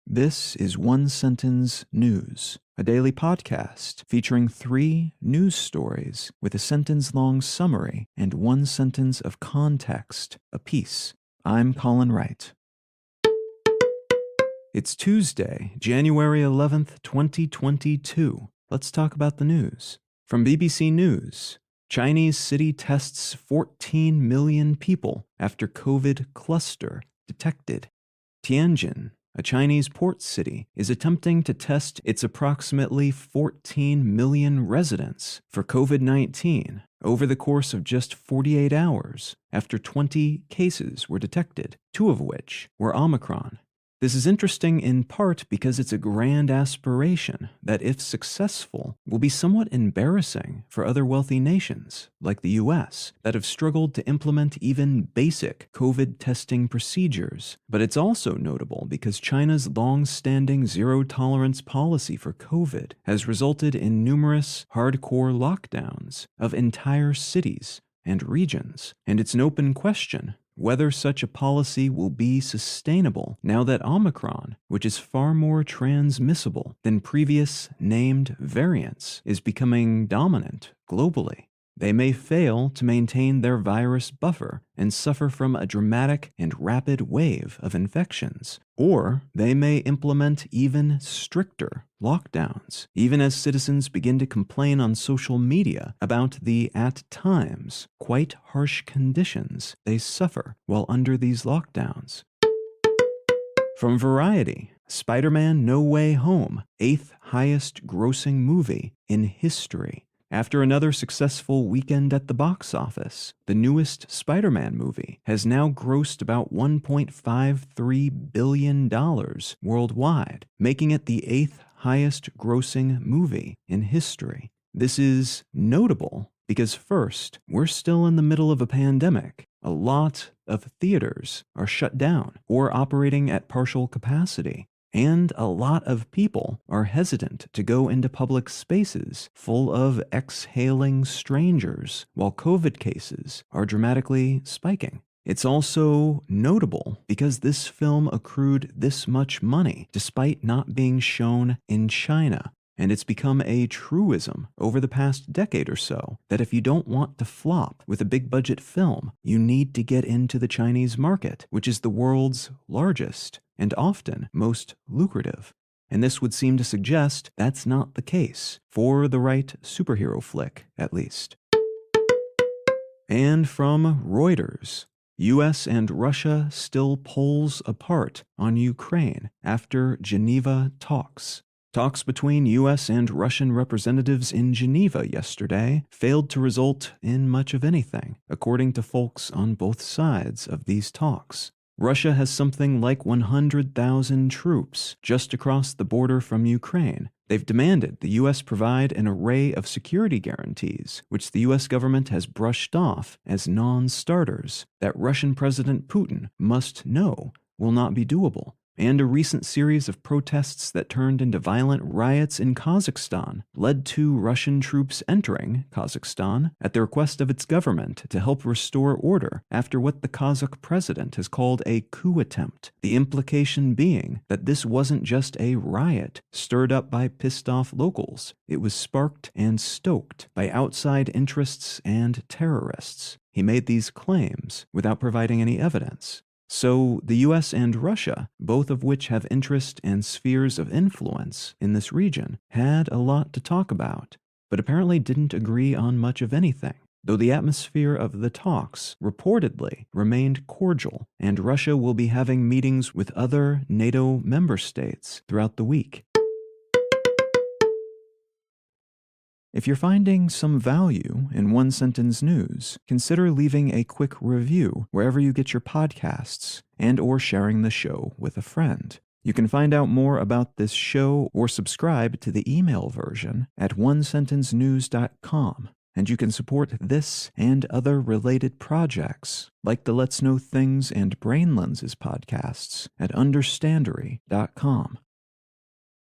This is One Sentence News, a daily podcast featuring 3 news stories with a sentence-long summary and 1 sentence of context apiece. I'm Colin Wright. It's Tuesday, January 11th, 2022. Let's talk about the news. From BBC News, Chinese city tests 14 million people after COVID cluster detected. Tianjin, a Chinese port city, is attempting to test its approximately 14 million residents for COVID-19 over the course of just 48 hours after 20 cases were detected, 2 of which were Omicron. This is interesting in part because it's a grand aspiration that, if successful, will be somewhat embarrassing for other wealthy nations, like the US, that have struggled to implement even basic COVID testing procedures. But it's also notable because China's long-standing zero-tolerance policy for COVID has resulted in numerous hardcore lockdowns of entire cities and regions, and it's an open question whether such a policy will be sustainable now that Omicron, which is far more transmissible than previous named variants, is becoming dominant globally. They may fail to maintain their virus buffer and suffer from a dramatic and rapid wave of infections, or they may implement even stricter lockdowns, even as citizens begin to complain on social media about the, at times, quite harsh conditions they suffer while under these lockdowns. From Variety, Spider-Man: No Way Home, 8th highest grossing movie in history. After another successful weekend at the box office, the newest Spider-Man movie has now grossed about $1.53 billion worldwide, making it the 8th highest grossing movie in history. This is notable because, first, we're still in the middle of a pandemic. A lot of theaters are shut down or operating at partial capacity. And a lot of people are hesitant to go into public spaces full of exhaling strangers while COVID cases are dramatically spiking. It's also notable because this film accrued this much money despite not being shown in China. And it's become a truism over the past decade or so that if you don't want to flop with a big budget film, you need to get into the Chinese market, which is the world's largest and often most lucrative. And this would seem to suggest that's not the case, for the right superhero flick, at least. And from Reuters, US and Russia still poles apart on Ukraine after Geneva talks. Talks between US and Russian representatives in Geneva yesterday failed to result in much of anything, according to folks on both sides of these talks. Russia has something like 100,000 troops just across the border from Ukraine. They've demanded the U.S. provide an array of security guarantees, which the U.S. government has brushed off as non-starters, that Russian President Putin must know will not be doable. And a recent series of protests that turned into violent riots in Kazakhstan led to Russian troops entering Kazakhstan at the request of its government to help restore order after what the Kazakh president has called a coup attempt, the implication being that this wasn't just a riot stirred up by pissed-off locals. It was sparked and stoked by outside interests and terrorists. He made these claims without providing any evidence. So the US and Russia, both of which have interest and spheres of influence in this region, had a lot to talk about, but apparently didn't agree on much of anything, though the atmosphere of the talks reportedly remained cordial, and Russia will be having meetings with other NATO member states throughout the week. If you're finding some value in One Sentence News, consider leaving a quick review wherever you get your podcasts and/or sharing the show with a friend. You can find out more about this show or subscribe to the email version at onesentencenews.com. And you can support this and other related projects, like the Let's Know Things and Brain Lenses podcasts, at understandery.com.